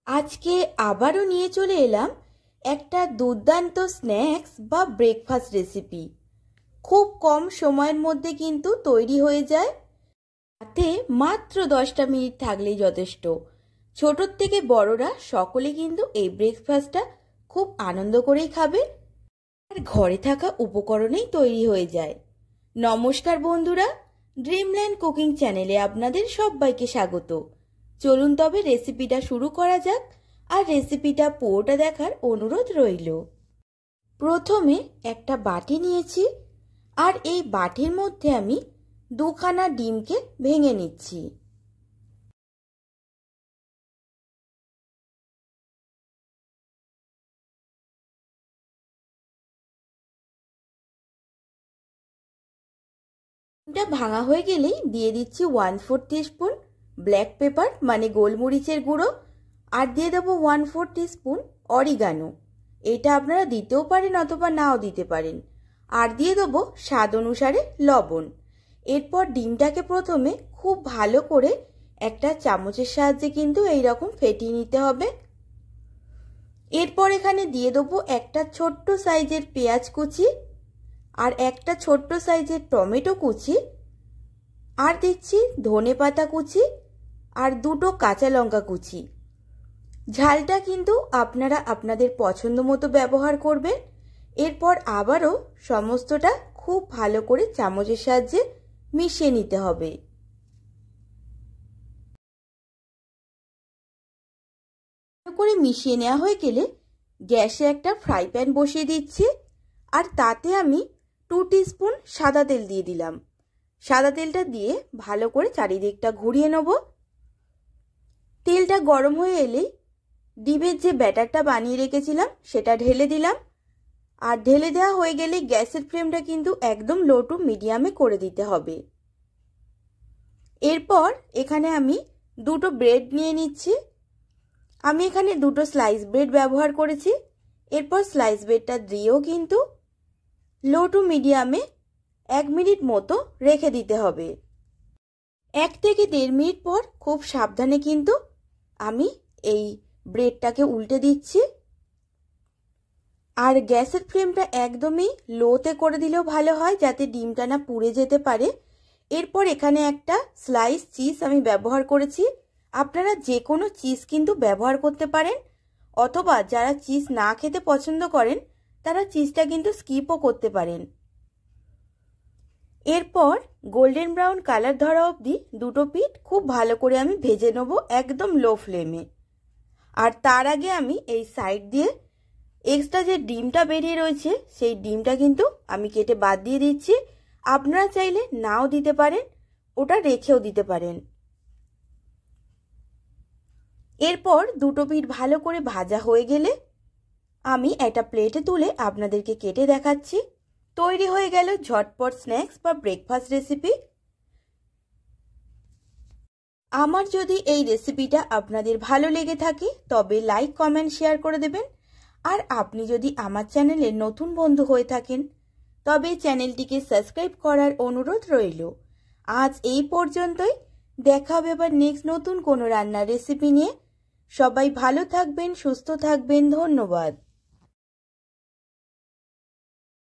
আজকে আবারও নিয়ে চলে এলাম একটা দুর্দান্ত স্ন্যাক্স বা ব্রেকফাস্ট রেসিপি। খুব কম সময়ের মধ্যে কিন্তু তৈরি হয়ে যায়, তাতে মাত্র 10টা মিনিট থাকলেই যথেষ্ট। ছোটোর থেকে বড়রা সকলে কিন্তু এই ব্রেকফাস্টটা খুব আনন্দ করেই খাবে, আর ঘরে থাকা উপকরণেই তৈরি হয়ে যায়। নমস্কার বন্ধুরা, ড্রিমল্যান্ড কুকিং চ্যানেলে আপনাদের সবাইকে স্বাগত। চলুন তবে রেসিপিটা শুরু করা যাক, আর রেসিপিটা পুরোটা দেখার অনুরোধ রইল। প্রথমে একটা বাটি নিয়েছি, আর এই বাটির মধ্যে আমি 2খানা ডিমকে ভেঙে নিচ্ছি। ডিমটা ভাঙা হয়ে গেলেই দিয়ে দিচ্ছি 1/4 টিস্পুন ব্ল্যাক পেপার মানে গোলমরিচের গুঁড়ো, আর দিয়ে দেবো 1/4 টিস্পুন অরিগানো। এটা আপনারা দিতেও পারেন অথবা নাও দিতে পারেন। আর দিয়ে দেবো স্বাদ অনুসারে লবণ। এরপর ডিমটাকে প্রথমে খুব ভালো করে একটা চামচের সাহায্যে কিন্তু এইরকম ফেটিয়ে নিতে হবে। এরপর এখানে দিয়ে দেবো একটা ছোট্ট সাইজের পেঁয়াজ কুচি, আর একটা ছোট্ট সাইজের টমেটো কুচি, আর দিচ্ছি ধনেপাতা কুচি, আর 2টো কাঁচা লঙ্কা কুচি। ঝালটা কিন্তু আপনারা আপনাদের পছন্দ মতো ব্যবহার করবেন। এরপর আবারও সমস্তটা খুব ভালো করে চামচের সাহায্যে মিশিয়ে নিতে হবে। ভালো করে মিশিয়ে নেওয়া হয়ে গেলে গ্যাসে একটা ফ্রাই প্যান বসিয়ে দিচ্ছি, আর তাতে আমি 2 টিস্পুন সাদা তেল দিয়ে দিলাম। সাদা তেলটা দিয়ে ভালো করে চারিদিকটা ঘুরিয়ে নেব। তেলটা গরম হয়ে এলেই ডিমের যে ব্যাটারটা বানিয়ে রেখেছিলাম সেটা ঢেলে দিলাম, আর ঢেলে দেওয়া হয়ে গেলে গ্যাসের ফ্লেমটা কিন্তু একদম লো টু মিডিয়ামে করে দিতে হবে। এরপর এখানে আমি 2টো ব্রেড নিয়ে নিচ্ছি। আমি এখানে 2টো স্লাইস ব্রেড ব্যবহার করেছি। এরপর স্লাইস ব্রেডটা দিয়েও কিন্তু লো টু মিডিয়ামে 1 মিনিট মতো রেখে দিতে হবে। 1 থেকে 1.5 মিনিট পর খুব সাবধানে কিন্তু আমি এই ব্রেডটাকে উল্টে দিচ্ছি, আর গ্যাসের ফ্লেমটা একদমই লোতে করে দিলেও ভালো হয়, যাতে ডিমটা না পুড়ে যেতে পারে। এরপর এখানে একটা স্লাইস চিজ আমি ব্যবহার করেছি। আপনারা যে কোনো চিজ কিন্তু ব্যবহার করতে পারেন, অথবা যারা চিজ না খেতে পছন্দ করেন তারা চিজটা কিন্তু স্কিপও করতে পারেন। এরপর গোল্ডেন ব্রাউন কালার ধরা অবধি 2টো পিঠ খুব ভালো করে আমি ভেজে নেব একদম লো ফ্লেমে। আর তার আগে আমি এই সাইড দিয়ে এক্সট্রা যে ডিমটা বেরিয়ে রয়েছে সেই ডিমটা কিন্তু আমি কেটে বাদ দিয়ে দিচ্ছি। আপনারা চাইলে নাও দিতে পারেন, ওটা রেখেও দিতে পারেন। এরপর 2টো পিঠ ভালো করে ভাজা হয়ে গেলে আমি একটা প্লেটে তুলে আপনাদেরকে কেটে দেখাচ্ছি। তৈরি হয়ে গেল ঝটপট স্ন্যাক্স বা ব্রেকফাস্ট রেসিপি। আমার যদি এই রেসিপিটা আপনাদের ভালো লেগে থাকে তবে লাইক কমেন্ট শেয়ার করে দেবেন। আর আপনি যদি আমার চ্যানেলে নতুন বন্ধু হয়ে থাকেন তবে চ্যানেলটিকে সাবস্ক্রাইব করার অনুরোধ রইল। আজ এই পর্যন্তই, দেখা হবে আবার নেক্সট নতুন কোনো রান্নার রেসিপি নিয়ে। সবাই ভালো থাকবেন, সুস্থ থাকবেন, ধন্যবাদ।